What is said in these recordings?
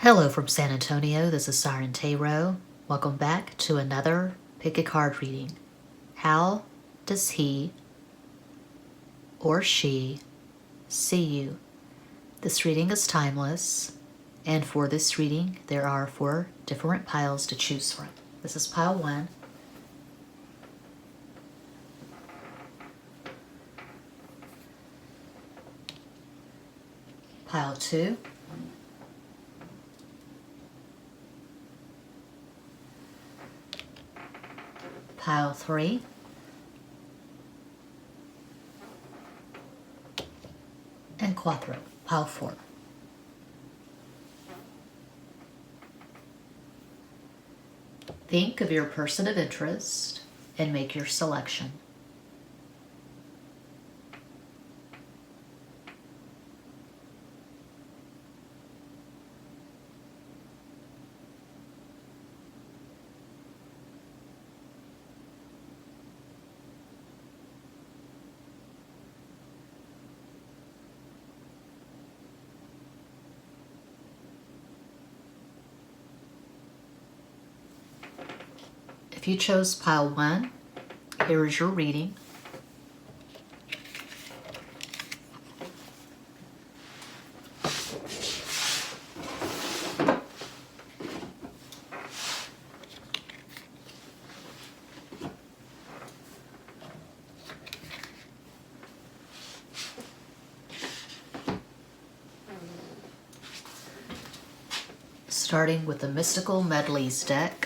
Hello from San Antonio, this is Siren Tarot. Welcome back to another pick a card reading. How does he or she see you? This reading is timeless, and for this reading there are 4 different piles to choose from. This is pile 1. Pile 2. Pile 3, and Quattro, pile 4. Think of your person of interest and make your selection. If you chose pile 1, here is your reading. Starting with the Mystical Medleys deck.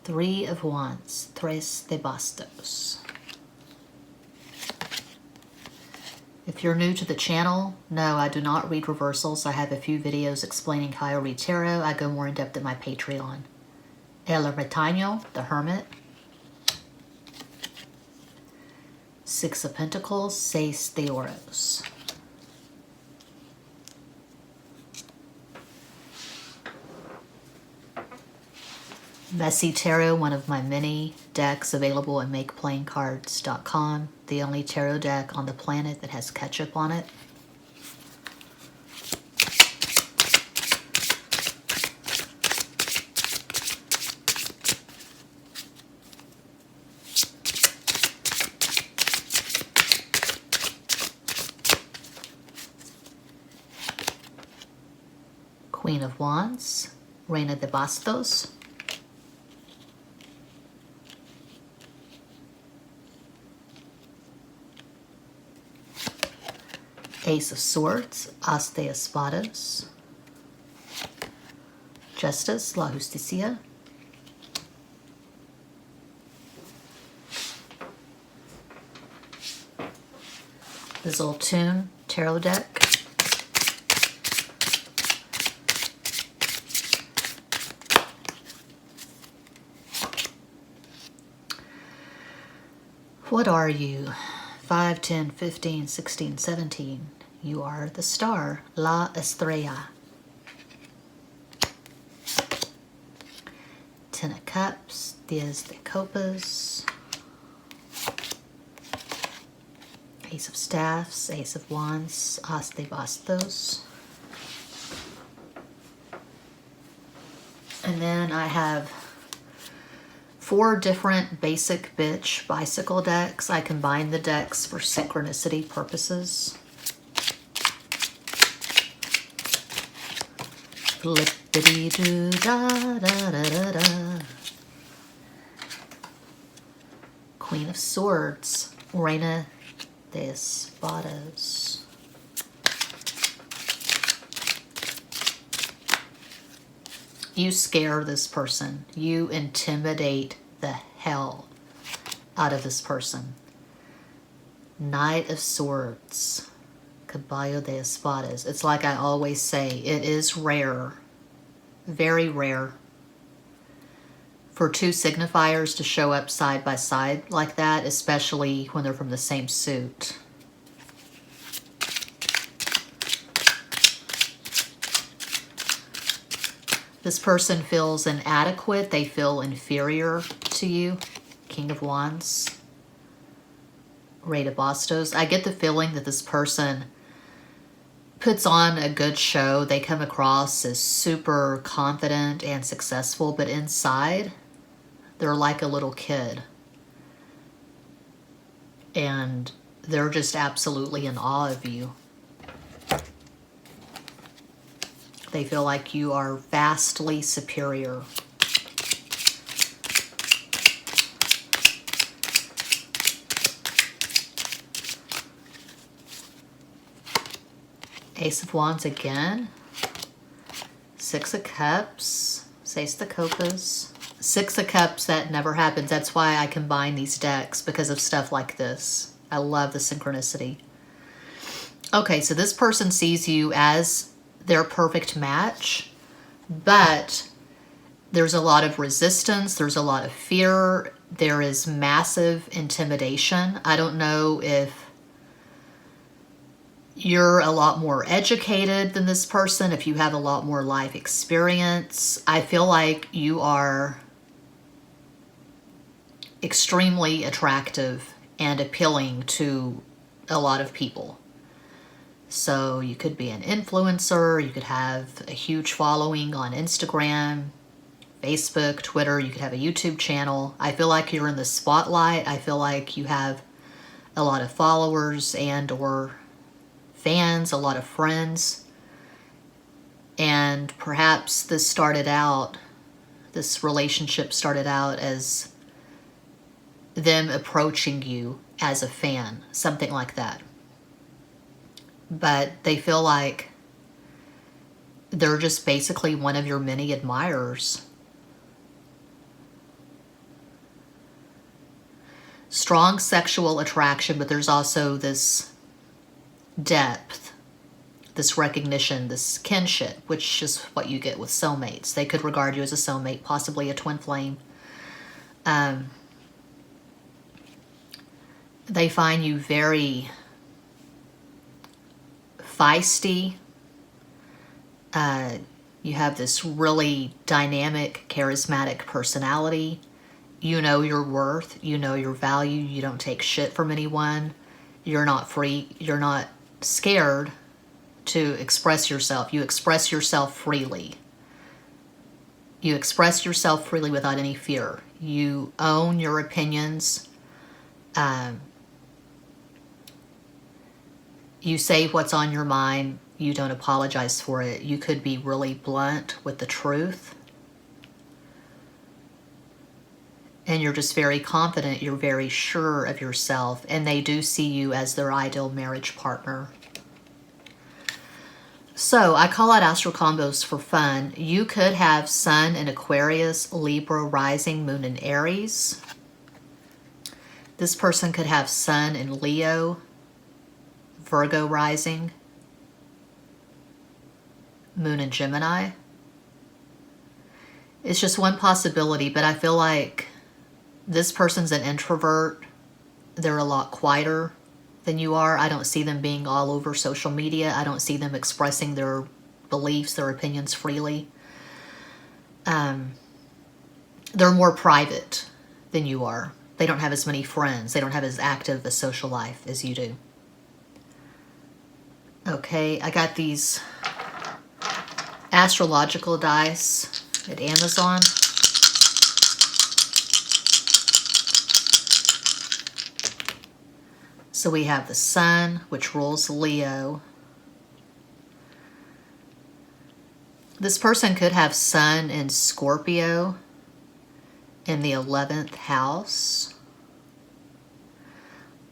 3 of Wands, Tres de Bastos. If you're new to the channel, no, I do not read reversals. I have a few videos explaining how I read tarot. I go more in depth in my Patreon. El Ermitaño, the Hermit. 6 of Pentacles, Seis de Oros. Messy Tarot, one of my many decks available at MakePlayingCards.com. The only tarot deck on the planet that has ketchup on it. Queen of Wands, Reina de Bastos. Ace of Swords, As de Espadas. Justice, La Justicia. The Zoltun Tarot deck. What are you? 5, 10, 15, 16, 17. You are the star, La Estrella. 10 of Cups, Diez de Copas. Ace of Staffs, Ace of Wands, As de Bastos. And then I have 4 different basic bitch bicycle decks. I combine the decks for synchronicity purposes. Flippity-doo-da-da-da-da-da. Queen of Swords, Reina de Espadas. You scare this person. You intimidate the hell out of this person. Knight of Swords, Caballo de Espadas. It's like I always say, it is rare, very rare, for 2 signifiers to show up side by side like that, especially when they're from the same suit. This person feels inadequate. They feel inferior to you. King of Wands, Rey de Bastos. I get the feeling that this person puts on a good show. They come across as super confident and successful, but inside, they're like a little kid. And they're just absolutely in awe of you. They feel like you are vastly superior. Ace of Wands again. Six of Cups. Seis de Copas. Six of Cups, that never happens. That's why I combine these decks, because of stuff like this. I love the synchronicity. Okay, so this person sees you as their perfect match, but there's a lot of resistance, there's a lot of fear, there is massive intimidation. I don't know if you're a lot more educated than this person, if you have a lot more life experience. I feel like you are extremely attractive and appealing to a lot of people. So you could be an influencer, you could have a huge following on Instagram, Facebook, Twitter, you could have a YouTube channel. I feel like you're in the spotlight. I feel like you have a lot of followers and or fans, a lot of friends. And perhaps this relationship started out as them approaching you as a fan, something like that. But they feel like they're just basically one of your many admirers. Strong sexual attraction, but there's also this depth, this recognition, this kinship, which is what you get with soulmates. They could regard you as a soulmate, possibly a twin flame. They find you very feisty. You have this really dynamic, charismatic personality. You know your worth. You know your value. You don't take shit from anyone. You're not free. You're not scared to express yourself. You express yourself freely. You express yourself freely without any fear. You own your opinions. You say what's on your mind. You don't apologize for it. You could be really blunt with the truth. And you're just very confident. You're very sure of yourself. And they do see you as their ideal marriage partner. So I call out astral combos for fun. You could have Sun in Aquarius, Libra, Rising, Moon in Aries. This person could have Sun in Leo, Virgo rising, Moon in Gemini. It's just one possibility, but I feel like this person's an introvert. They're a lot quieter than you are. I don't see them being all over social media. I don't see them expressing their beliefs, their opinions freely. They're more private than you are. They don't have as many friends. They don't have as active a social life as you do. Okay, I got these astrological dice at Amazon. So we have the Sun, which rules Leo. This person could have Sun in Scorpio in the 11th house.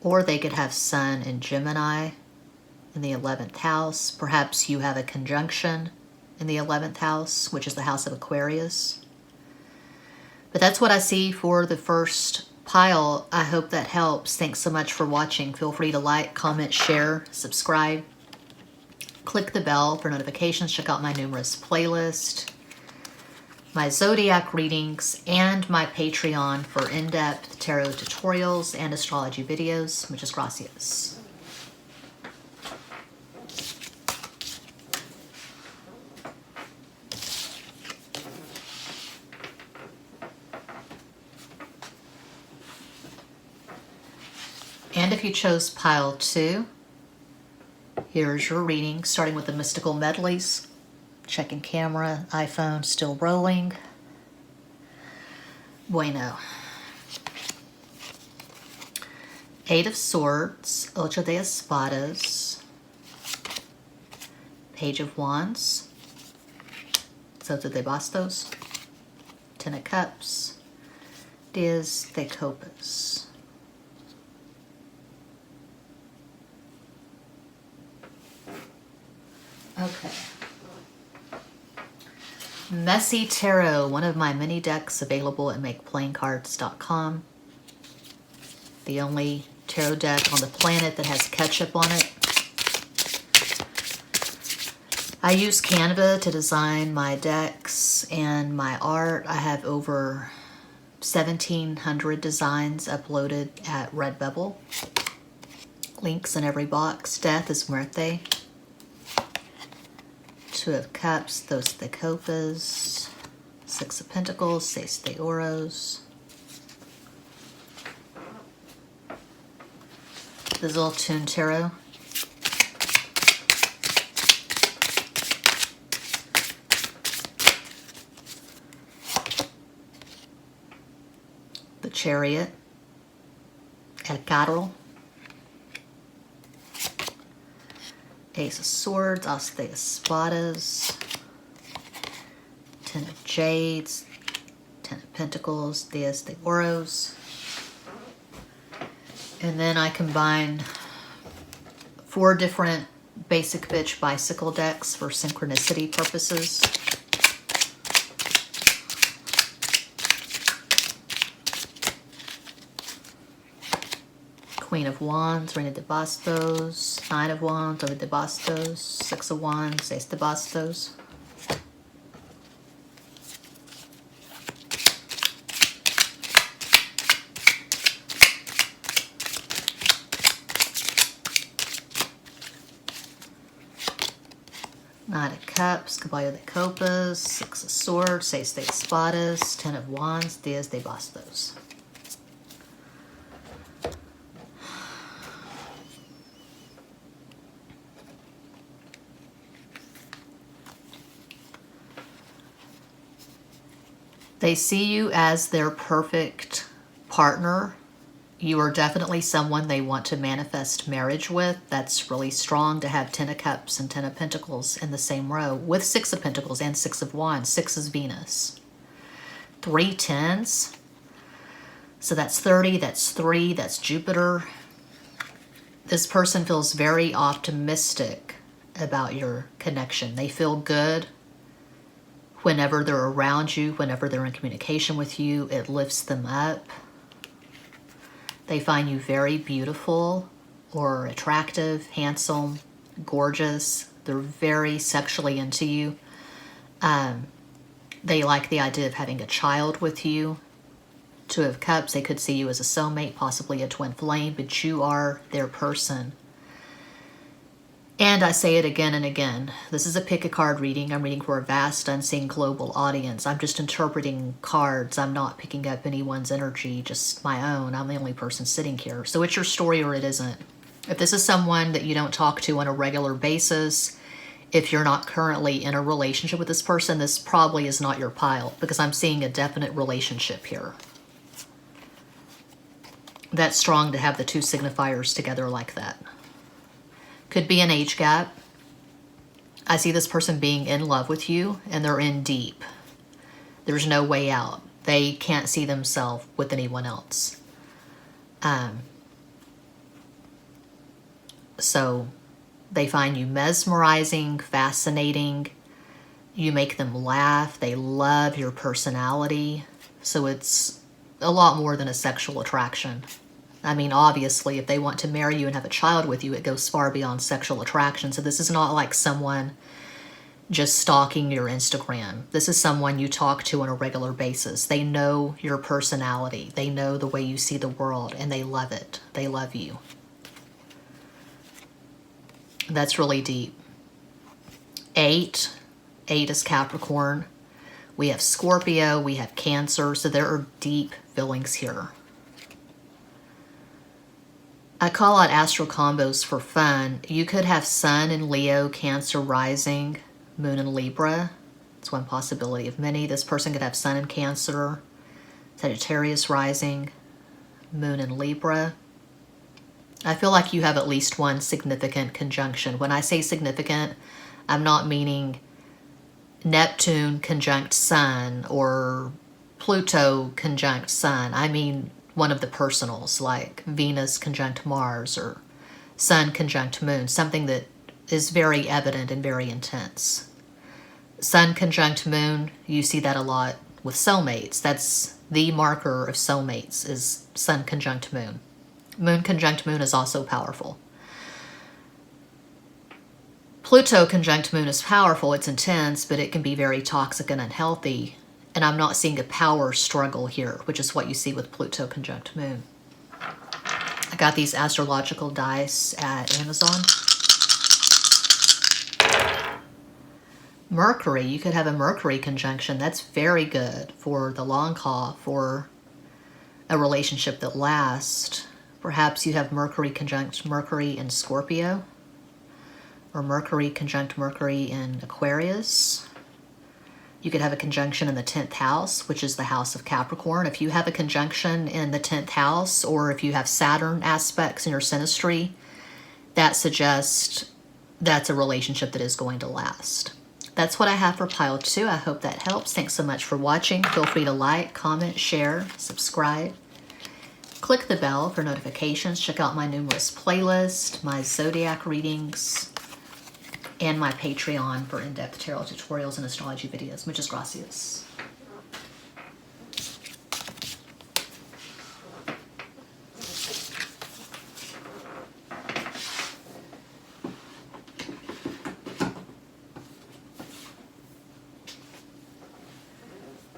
Or they could have Sun in Gemini in the 11th house. Perhaps you have a conjunction in the 11th house, which is the house of Aquarius. But that's what I see for the first pile. I hope that helps. Thanks so much for watching. Feel free to like, comment, share, subscribe. Click the bell for notifications. Check out my numerous playlists, my zodiac readings, and my Patreon for in-depth tarot tutorials and astrology videos. Muchas gracias. And if you chose pile 2, Here's your reading, starting with the mystical medleys. Checking camera, iPhone still rolling. Bueno. Eight of Swords, Ocho de Espadas, Page of Wands, Soto de Bastos, Ten of Cups, Diez de Copas. Okay. Messy Tarot, one of my mini decks available at makeplayingcards.com. The only tarot deck on the planet that has ketchup on it. I use Canva to design my decks and my art. I have over 1,700 designs uploaded at Redbubble. Links in every box. Death is muerte. Two of Cups, Dos de Copas, Six of Pentacles, Seis de Oros. This is all tuned tarot. The Chariot, El Carro, Ace of Swords, As de Espadas, Ten of Jades, Ten of Pentacles, Diez de Oros. And then I combine 4 different basic bitch bicycle decks for synchronicity purposes. Queen of Wands, Reina de Bastos, Nine of Wands, Reina de Bastos, Six of Wands, Seis de Bastos. Nine of Cups, Caballo de Copas, Six of Swords, Seis de Espadas, Ten of Wands, Diez de Bastos. They see you as their perfect partner. You are definitely someone they want to manifest marriage with. That's really strong to have Ten of Cups and Ten of Pentacles in the same row with Six of Pentacles and Six of Wands. Six is Venus. 3 tens. So that's 30, that's 3, that's Jupiter. This person feels very optimistic about your connection. They feel good whenever they're around you, whenever they're in communication with you. It lifts them up. They find you very beautiful or attractive, handsome, gorgeous. They're very sexually into you. They like the idea of having a child with you. Two of Cups, they could see you as a soulmate, possibly a twin flame, but you are their person. And I say it again and again. This is a pick a card reading. I'm reading for a vast, unseen global audience. I'm just interpreting cards. I'm not picking up anyone's energy, just my own. I'm the only person sitting here. So it's your story or it isn't. If this is someone that you don't talk to on a regular basis, if you're not currently in a relationship with this person, this probably is not your pile, because I'm seeing a definite relationship here. That's strong to have the two signifiers together like that. Could be an age gap. I see this person being in love with you and they're in deep. There's no way out. They can't see themselves with anyone else. So they find you mesmerizing, fascinating. You make them laugh. They love your personality. So it's a lot more than a sexual attraction. I mean, obviously, if they want to marry you and have a child with you, it goes far beyond sexual attraction. So this is not like someone just stalking your Instagram. This is someone you talk to on a regular basis. They know your personality. They know the way you see the world, and they love it. They love you. That's really deep. 8 is Capricorn. We have Scorpio. We have Cancer. So there are deep feelings here. I call out astral combos for fun. You could have Sun in Leo, Cancer rising, Moon in Libra. It's one possibility of many. This person could have Sun in Cancer, Sagittarius rising, Moon in Libra. I feel like you have at least one significant conjunction. When I say significant, I'm not meaning Neptune conjunct Sun or Pluto conjunct Sun. I mean one of the personals, like Venus conjunct Mars or Sun conjunct Moon, something that is very evident and very intense. Sun conjunct Moon, you see that a lot with soulmates. That's the marker of soulmates, is Sun conjunct Moon. Moon conjunct Moon is also powerful. Pluto conjunct Moon is powerful, it's intense, but it can be very toxic and unhealthy. And I'm not seeing a power struggle here, which is what you see with Pluto conjunct Moon. I got these astrological dice at Amazon. Mercury, you could have a Mercury conjunction. That's very good for the long haul, for a relationship that lasts. Perhaps you have Mercury conjunct Mercury in Scorpio, or Mercury conjunct Mercury in Aquarius. You could have a conjunction in the 10th house, which is the house of Capricorn. If you have a conjunction in the 10th house, or if you have Saturn aspects in your synastry, that suggests that's a relationship that is going to last. That's what I have for pile 2. I hope that helps. Thanks so much for watching. Feel free to like, comment, share, subscribe. Click the bell for notifications. Check out my numerous playlists, my zodiac readings, and my Patreon for in-depth tarot tutorials and astrology videos. Muchas gracias.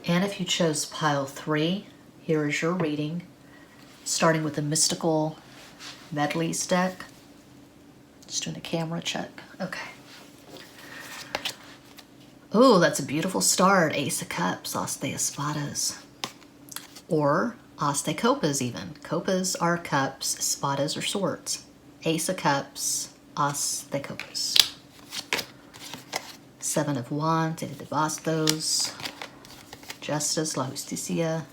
And if you chose pile 3, here is your reading, starting with the Mystical Medleys deck. Just doing a camera check. Okay. Oh, that's a beautiful start. Ace of Cups, As de Espadas. Or As de Copas even. Copas are cups, espadas are swords. Ace of Cups, As de Copas. 7 of Wands, 8 de Bastos. Justice, La Justicia.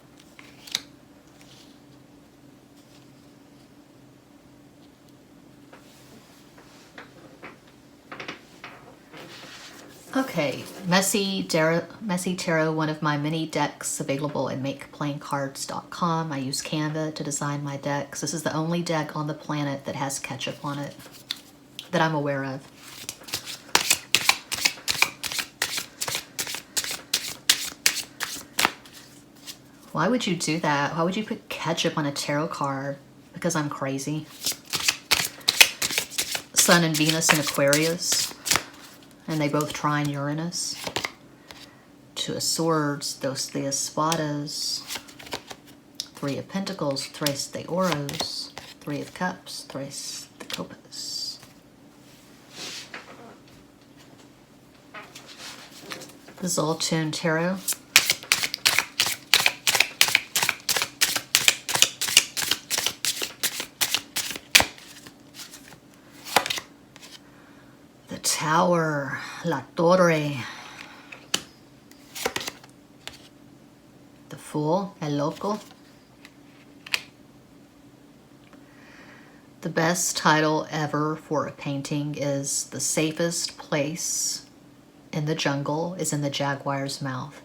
Okay, Messy Tarot, one of my mini decks available at makeplayingcards.com. I use Canva to design my decks. This is the only deck on the planet that has ketchup on it that I'm aware of. Why would you do that? Why would you put ketchup on a tarot card? Because I'm crazy. Sun and Venus in Aquarius. And they both trine Uranus. 2 of Swords, Dos de Espadas. 3 of Pentacles, Tres de Oros. 3 of Cups, Tres de Copas. This is all tuned tarot. Tower, La Torre, the Fool, El Loco. The best title ever for a painting is The Safest Place in the Jungle is in the Jaguar's Mouth.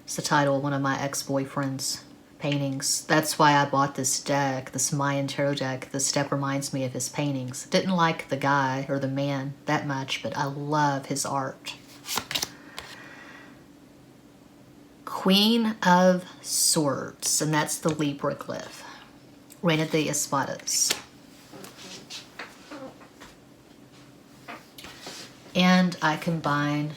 It's the title of one of my ex-boyfriend's paintings. That's why I bought this deck, this Mayan tarot deck. This deck reminds me of his paintings. Didn't like the guy or the man that much, but I love his art. Queen of Swords, and that's the Libra glyph. Reina de Espadas. And I combine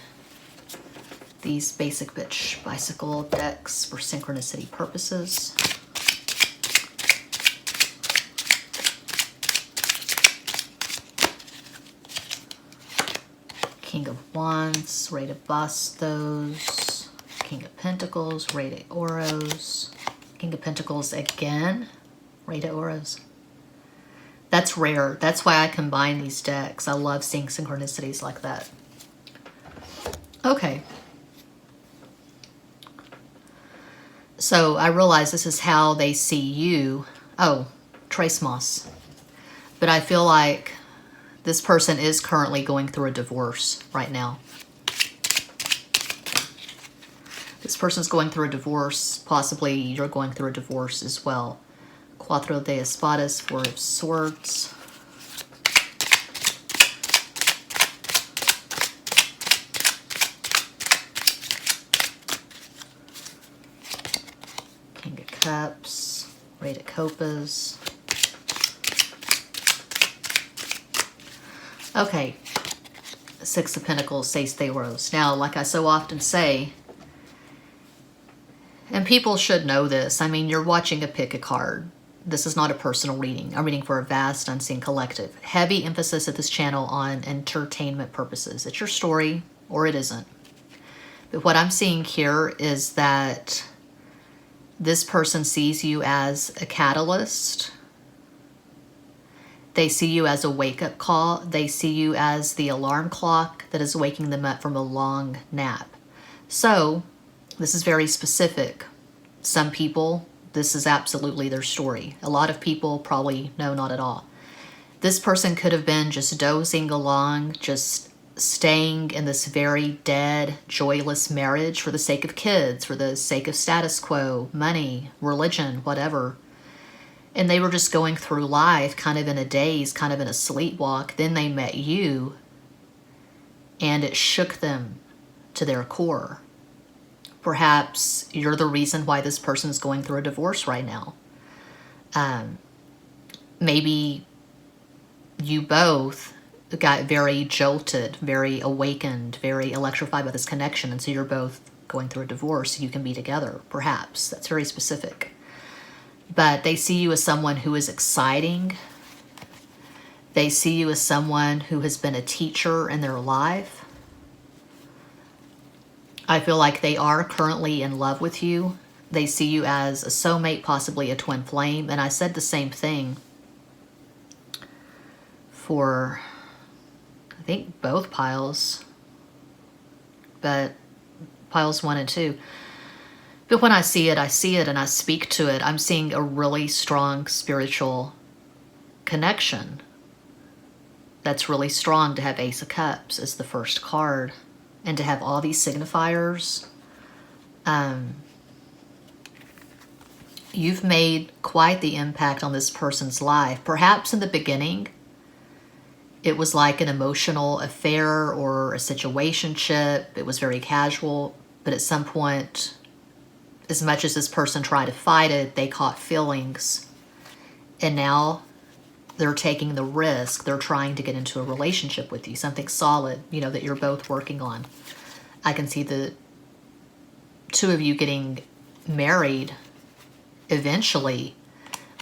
these basic bitch bicycle decks for synchronicity purposes. King of Wands, Rey de Bastos, King of Pentacles, Rey de Oros, King of Pentacles again, Rey de Oros, That's rare. That's why I combine these decks. I love seeing synchronicities like that. Okay. So I realize this is how they see you. Oh, Trace Moss. But I feel like this person is currently going through a divorce right now. This person's going through a divorce. Possibly you're going through a divorce as well. Cuatro de Espadas, Four of Swords. King of Cups, Eight of Copas. Okay, Six of Pentacles, Seis de Oros. Now, like I so often say, and people should know this, I mean, you're watching a pick a card. This is not a personal reading. I'm reading for a vast, unseen collective. Heavy emphasis at this channel on entertainment purposes. It's your story, or it isn't. But what I'm seeing here is that this person sees you as a catalyst. They see you as a wake-up call. They see you as the alarm clock that is waking them up from a long nap. So, this is very specific. Some people, this is absolutely their story. A lot of people probably no, not at all. This person could have been just dozing along, just staying in this very dead, joyless marriage for the sake of kids, for the sake of status quo, money, religion, whatever. And they were just going through life kind of in a daze, kind of in a sleepwalk. Then they met you, and it shook them to their core. Perhaps you're the reason why this person is going through a divorce right now. Maybe you both got very jolted, very awakened, very electrified by this connection, and so you're both going through a divorce. You can be together, perhaps. That's very specific. But they see you as someone who is exciting. They see you as someone who has been a teacher in their life. I feel like they are currently in love with you. They see you as a soulmate, possibly a twin flame. And I said the same thing for, I think, both piles. But piles 1 and 2. But when I see it and I speak to it. I'm seeing a really strong spiritual connection. That's really strong to have Ace of Cups as the first card. And to have all these signifiers. You've made quite the impact on this person's life. Perhaps in the beginning, it was like an emotional affair or a situationship. It was very casual. But at some point, as much as this person tried to fight it, they caught feelings. And now they're taking the risk. They're trying to get into a relationship with you, something solid, you know, that you're both working on. I can see the two of you getting married eventually,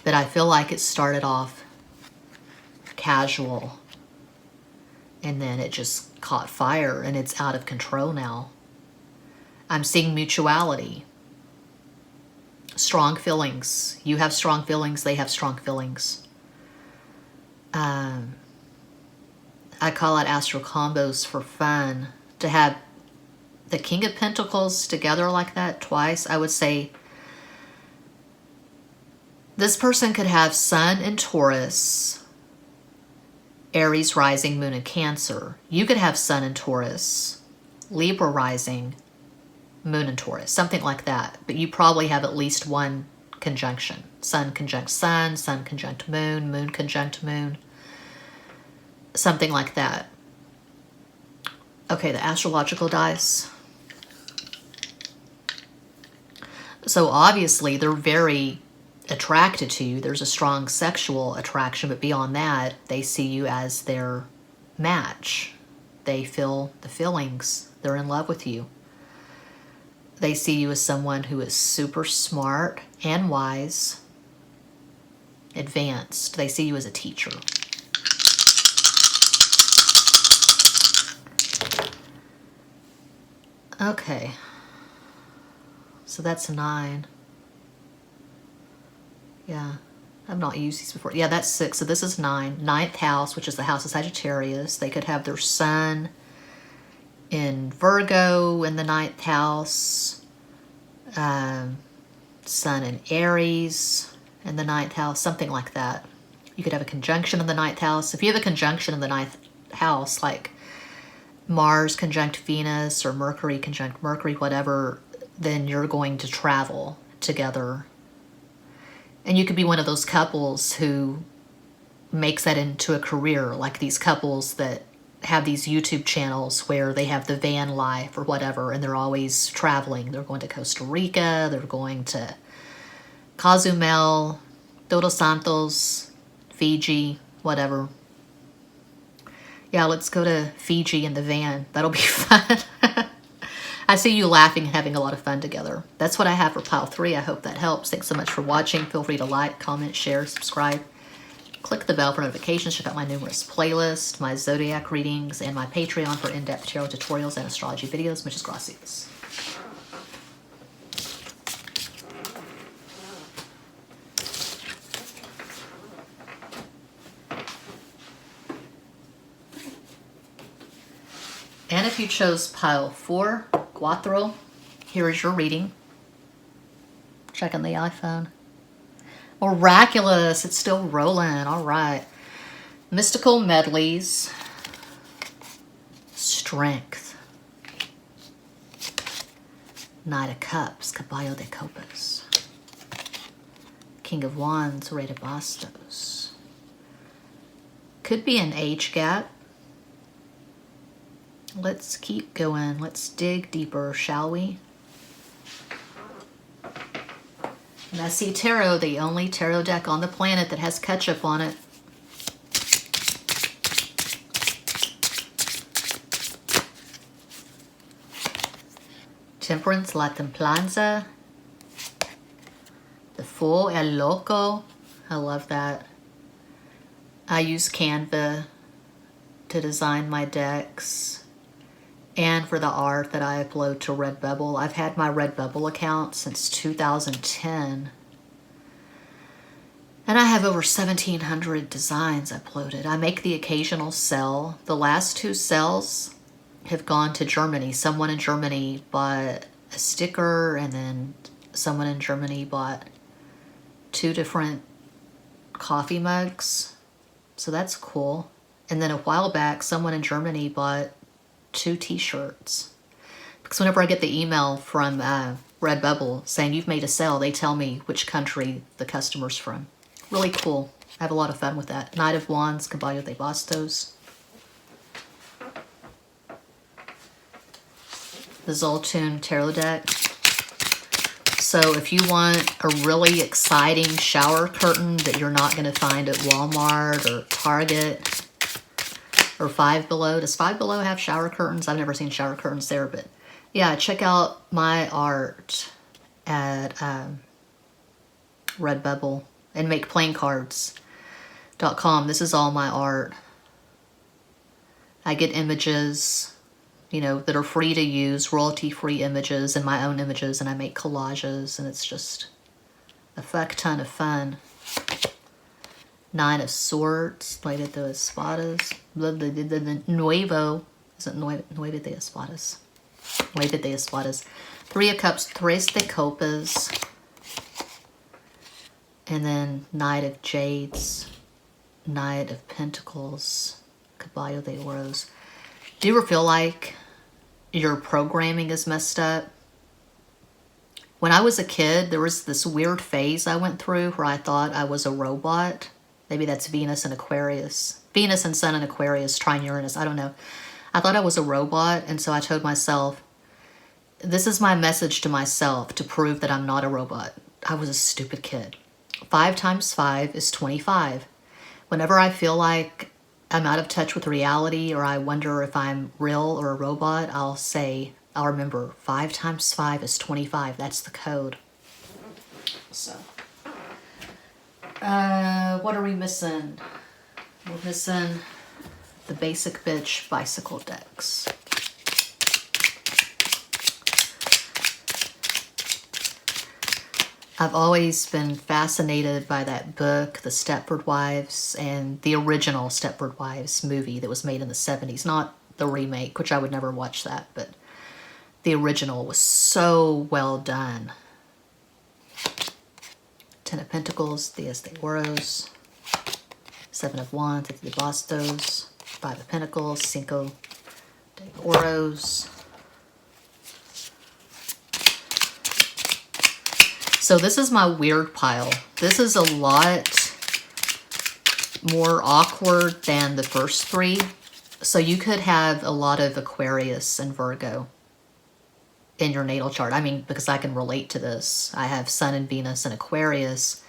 but I feel like it started off casual and then it just caught fire and it's out of control now. I'm seeing mutuality. Strong feelings. You have strong feelings. They have strong feelings. I call it astral combos for fun. To have the King of Pentacles together like that twice, I would say this person could have Sun in Taurus, Aries rising, Moon in Cancer. You could have Sun in Taurus, Libra rising, Moon in Taurus, something like that. But you probably have at least one conjunction. Sun conjunct Sun, Sun conjunct Moon, Moon conjunct Moon. Something like that. Okay, the astrological dice. So obviously they're very attracted to you. There's a strong sexual attraction, but beyond that, they see you as their match. They feel the feelings. They're in love with you. They see you as someone who is super smart and wise, advanced. They see you as a teacher. Okay, so that's 9. Yeah. I've not used these before. Yeah, that's 6. So this is 9. 9th house, which is the house of Sagittarius. They could have their sun in Virgo in the 9th house. Sun in Aries in the 9th house. Something like that. You could have a conjunction in the 9th house. If you have a conjunction in the 9th house, like Mars conjunct Venus or Mercury conjunct Mercury, whatever, then you're going to travel together. And you could be one of those couples who makes that into a career, like these couples that have these YouTube channels where they have the van life or whatever, and they're always traveling. They're going to Costa Rica, they're going to Cozumel, Todos Santos, Fiji, whatever. Yeah, let's go to Fiji in the van. That'll be fun. I see you laughing and having a lot of fun together. That's what I have for pile 3. I hope that helps. Thanks so much for watching. Feel free to like, comment, share, subscribe. Click the bell for notifications. Check out my numerous playlists, my zodiac readings, and my Patreon for in-depth tarot tutorials and astrology videos. Muchas gracias. And if you chose pile 4, cuatro, here is your reading. Checking the iPhone. Miraculous, it's still rolling. All right. Mystical medleys. Strength. Knight of Cups, Caballo de Copas. King of Wands, Rey de Bastos. Could be an age gap. Let's keep going. Let's dig deeper, shall we? And I see tarot, the only tarot deck on the planet that has ketchup on it. Temperance, La Templanza. The Fool, El Loco. I love that. I use Canva to design my decks. And for the art that I upload to Redbubble. I've had my Redbubble account since 2010. And I have over 1,700 designs uploaded. I make the occasional sell. The last 2 sells have gone to Germany. Someone in Germany bought a sticker, and then someone in Germany bought 2 different coffee mugs. So that's cool. And then a while back, someone in Germany bought 2 t-shirts, because whenever I get the email from Redbubble saying you've made a sale, they tell me which country the customer's from. Really cool. I have a lot of fun with that. Knight of Wands, Caballo de Bastos. The Zoltun Tarot deck. So if you want a really exciting shower curtain that you're not going to find at Walmart or Target, or Five Below. Does Five Below have shower curtains? I've never seen shower curtains there, but yeah, check out my art at Redbubble and makeplanecards.com. This is all my art. I get images, you know, that are free to use, royalty-free images and my own images, and I make collages, and it's just a fuck ton of fun. 9 of Swords, Nueve de Espadas, Nuevo, isn't Nueve de Espadas, Nueve de Espadas, 3 of Cups, Tres de Copas, and then Knight of Jades, Knight of Pentacles, Caballo de Oros. Do you ever feel like your programming is messed up? When I was a kid, there was this weird phase I went through where I thought I was a robot. Maybe that's Venus and Aquarius. Venus and Sun and Aquarius, trine Uranus, I don't know. I thought I was a robot, and so I told myself, this is my message to myself to prove that I'm not a robot. I was a stupid kid. 5 times 5 is 25. Whenever I feel like I'm out of touch with reality, or I wonder if I'm real or a robot, I'll remember 5 times 5 is 25. That's the code. So. What are we missing? We're missing the Basic Bitch bicycle decks. I've always been fascinated by that book, The Stepford Wives, and the original Stepford Wives movie that was made in the 70s. Not the remake, which I would never watch that, but the original was so well done. Ten of Pentacles, Diez de Oros, Seven of Wands, Eight de Bastos, Five of Pentacles, Cinco de Oros. So this is my weird pile. This is a lot more awkward than the first three. So you could have a lot of Aquarius and Virgo in your natal chart. I mean, because I can relate to this. I have Sun and Venus in Aquarius,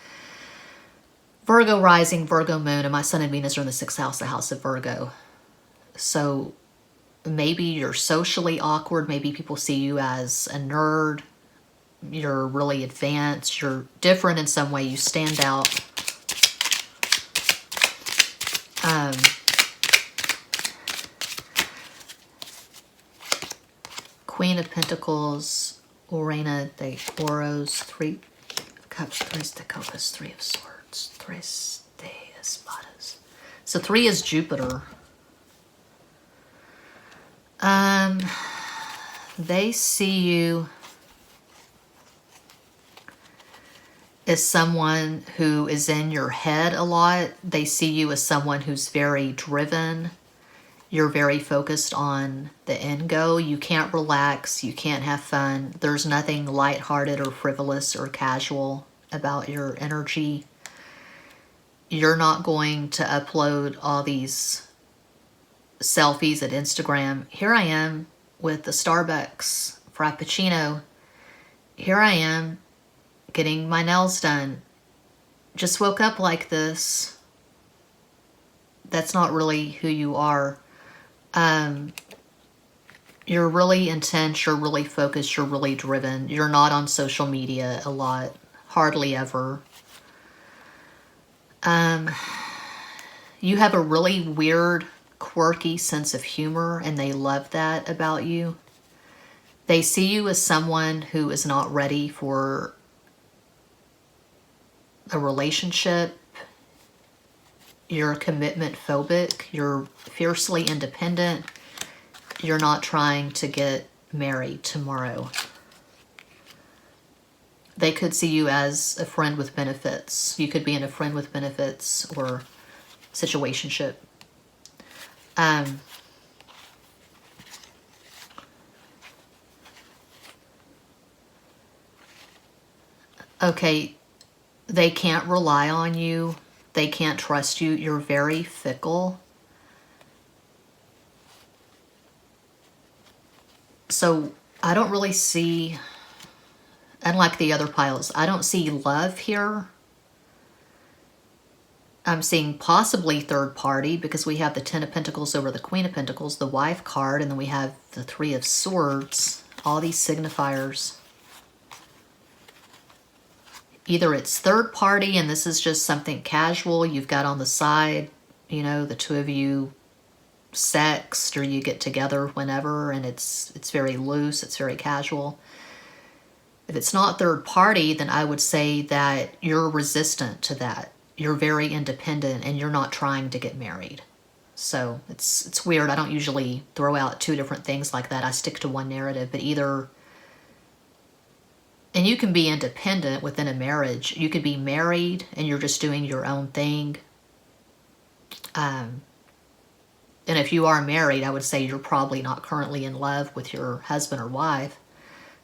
Virgo rising, Virgo moon, and my Sun and Venus are in the 6th house, the house of Virgo. So maybe you're socially awkward. Maybe people see you as a nerd. You're really advanced. You're different in some way. You stand out. Queen of Pentacles, Reina de Oros, Three of Cups, Tres de Copas, Three of Swords, Tres de Espadas. So 3 is Jupiter. They see you as someone who is in your head a lot. They see you as someone who's very driven. You're very focused on the end goal. You can't relax. You can't have fun. There's nothing lighthearted or frivolous or casual about your energy. You're not going to upload all these selfies at Instagram. Here I am with the Starbucks Frappuccino. Here I am getting my nails done. Just woke up like this. That's not really who you are. You're really intense, you're really focused, you're really driven. You're not on social media a lot, hardly ever. You have a really weird, quirky sense of humor, and they love that about you. They see you as someone who is not ready for a relationship. You're commitment phobic. You're fiercely independent. You're not trying to get married tomorrow. They could see you as a friend with benefits. You could be in a friend with benefits or situationship. Okay, they can't rely on you. They can't trust you. You're very fickle. So I don't really see, unlike the other piles, I don't see love here. I'm seeing possibly third party because we have the Ten of Pentacles over the Queen of Pentacles, the wife card, and then we have the Three of Swords, all these signifiers. Either it's third party and this is just something casual you've got on the side, you know, the two of you sext or you get together whenever, and it's very loose, it's very casual. If it's not third party, then I would say that you're resistant to that. You're very independent and you're not trying to get married. So it's weird. I don't usually throw out two different things like that. I stick to one narrative, but either... And you can be independent within a marriage. You could be married and you're just doing your own thing. And if you are married, I would say you're probably not currently in love with your husband or wife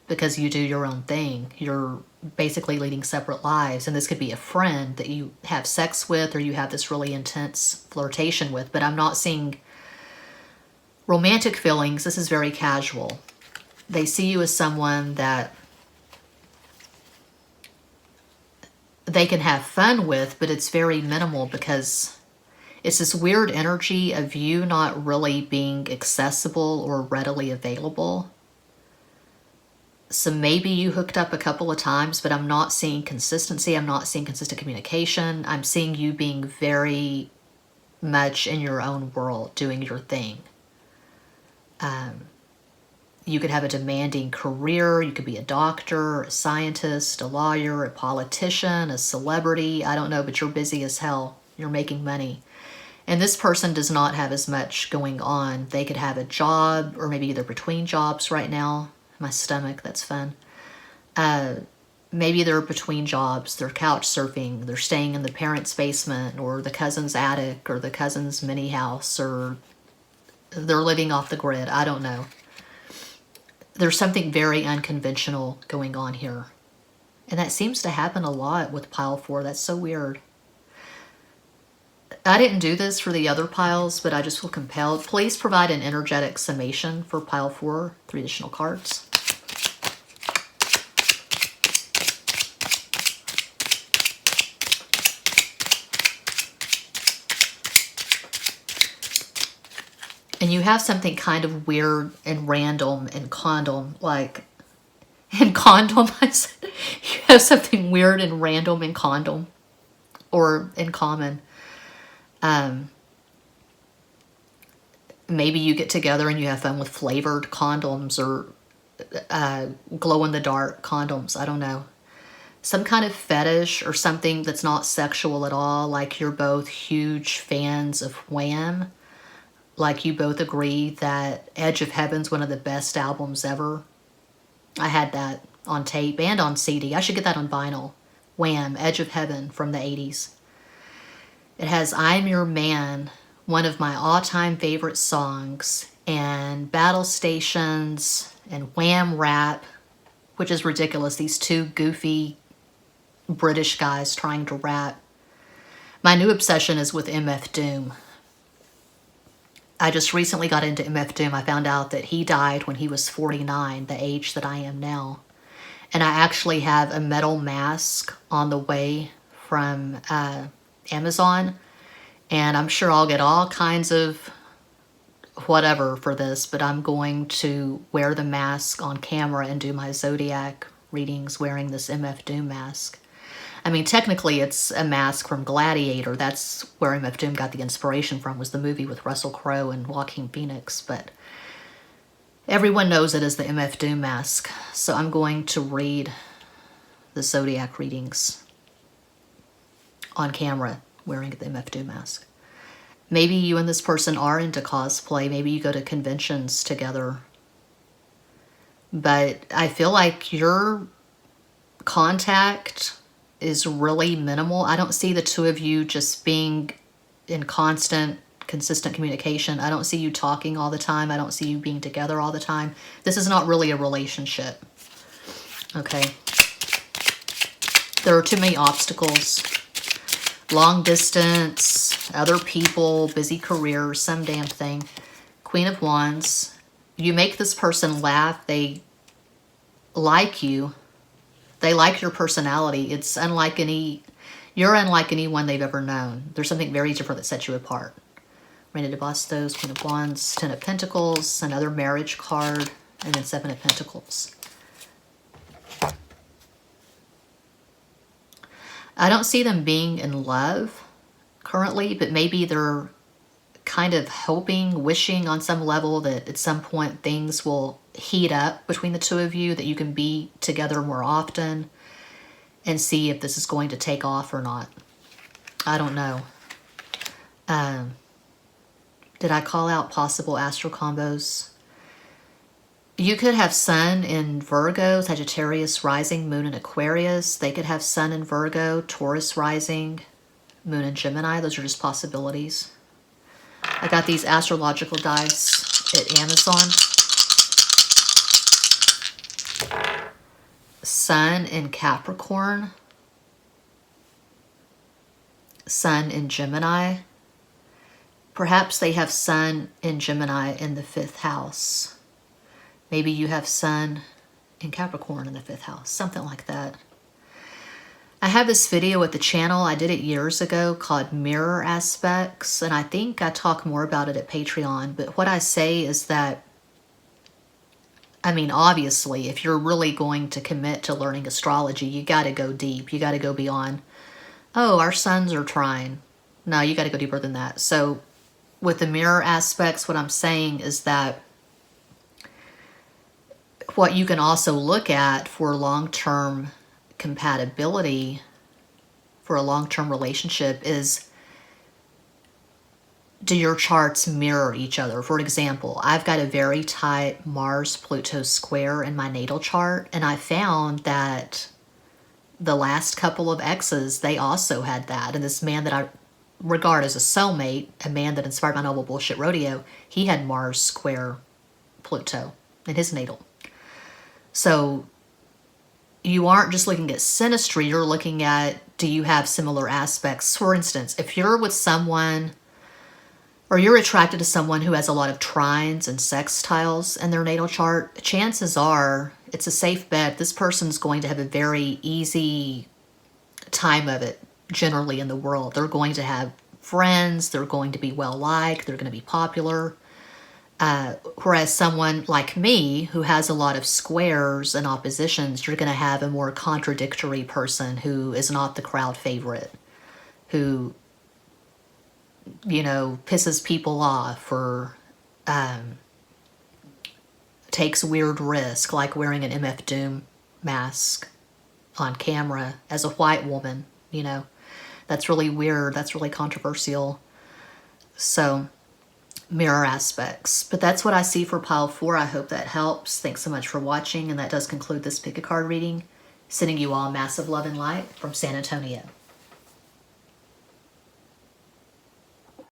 because you do your own thing. You're basically leading separate lives. And this could be a friend that you have sex with or you have this really intense flirtation with. But I'm not seeing romantic feelings. This is very casual. They see you as someone that they can have fun with, but it's very minimal because it's this weird energy of you not really being accessible or readily available. So maybe you hooked up a couple of times, but I'm not seeing consistency. I'm not seeing consistent communication. I'm seeing you being very much in your own world, doing your thing. You could have a demanding career. You could be a doctor, a scientist, a lawyer, a politician, a celebrity. I don't know, but you're busy as hell. You're making money. And this person does not have as much going on. They could have a job, or maybe they're between jobs right now. My stomach, that's fun. Maybe they're between jobs. They're couch surfing. They're staying in the parents' basement or the cousin's attic or the cousin's mini house, or they're living off the grid. I don't know. There's something very unconventional going on here. And that seems to happen a lot with pile 4. That's so weird. I didn't do this for the other piles, but I just feel compelled. Please provide an energetic summation for pile 4, 3 additional cards. And you have something kind of weird and random and condom, like, in condom, I said, you have something weird and random in condom, or in common. Maybe you get together and you have fun with flavored condoms, or glow-in-the-dark condoms, I don't know. Some kind of fetish or something that's not sexual at all, like you're both huge fans of Wham. Like you both agree that Edge of Heaven's one of the best albums ever. I had that on tape and on CD. I should get that on vinyl. Wham, Edge of Heaven from the 80s. It has I'm Your Man, one of my all-time favorite songs, and Battle Stations, and Wham Rap, which is ridiculous. These two goofy British guys trying to rap. My new obsession is with MF Doom. I just recently got into MF Doom. I found out that he died when he was 49, the age that I am now. And I actually have a metal mask on the way from Amazon. And I'm sure I'll get all kinds of whatever for this, but I'm going to wear the mask on camera and do my zodiac readings wearing this MF Doom mask. I mean, technically it's a mask from Gladiator. That's where MF Doom got the inspiration from, was the movie with Russell Crowe and Joaquin Phoenix. But everyone knows it as the MF Doom mask. So I'm going to read the zodiac readings on camera wearing the MF Doom mask. Maybe you and this person are into cosplay. Maybe you go to conventions together. But I feel like your contact is really minimal. I don't see the two of you just being in constant, consistent communication. I don't see you talking all the time. I don't see you being together all the time. This is not really a relationship. Okay. There are too many obstacles. Long distance, other people, busy careers, some damn thing. Queen of Wands. You make this person laugh. They like you. They like your personality. It's unlike you're unlike anyone they've ever known. There's something very different that sets you apart. Reina de Bastos, Queen of Wands, 10 of Pentacles, another marriage card, and then 7 of Pentacles. I don't see them being in love currently, but maybe they're kind of hoping, wishing on some level that at some point things will heat up between the two of you, that you can be together more often and see if this is going to take off or not. I don't know. Did I call out possible astral combos? You could have Sun in Virgo, Sagittarius rising, Moon in Aquarius. They could have Sun in Virgo, Taurus rising, Moon in Gemini. Those are just possibilities. I got these astrological dice at Amazon. Sun in Capricorn. Sun in Gemini. Perhaps they have Sun in Gemini in the 5th house. Maybe you have Sun in Capricorn in the 5th house. Something like that. I have this video at the channel. I did it years ago called Mirror Aspects. And I think I talk more about it at Patreon. But what I say is that, I mean, obviously, if you're really going to commit to learning astrology, you got to go deep. You got to go beyond, oh, our suns are trine. No, you got to go deeper than that. So with the mirror aspects, what I'm saying is that what you can also look at for long-term compatibility, for a long-term relationship, is, do your charts mirror each other? For example, I've got a very tight Mars-Pluto square in my natal chart, and I found that the last couple of exes, they also had that. And this man that I regard as a soulmate, a man that inspired my novel Bullshit Rodeo, he had Mars square Pluto in his natal. So you aren't just looking at synastry, you're looking at, do you have similar aspects? For instance, if you're with someone, or you're attracted to someone who has a lot of trines and sextiles in their natal chart, chances are it's a safe bet this person's going to have a very easy time of it generally in the world. They're going to have friends, they're going to be well liked, they're going to be popular. Whereas someone like me who has a lot of squares and oppositions, you're going to have a more contradictory person who is not the crowd favorite, who, you know, pisses people off, or takes weird risk, like wearing an MF Doom mask on camera as a white woman, you know. That's really weird. That's really controversial. So, mirror aspects. But that's what I see for pile 4. I hope that helps. Thanks so much for watching, and that does conclude this pick a card reading. Sending you all massive love and light from San Antonio.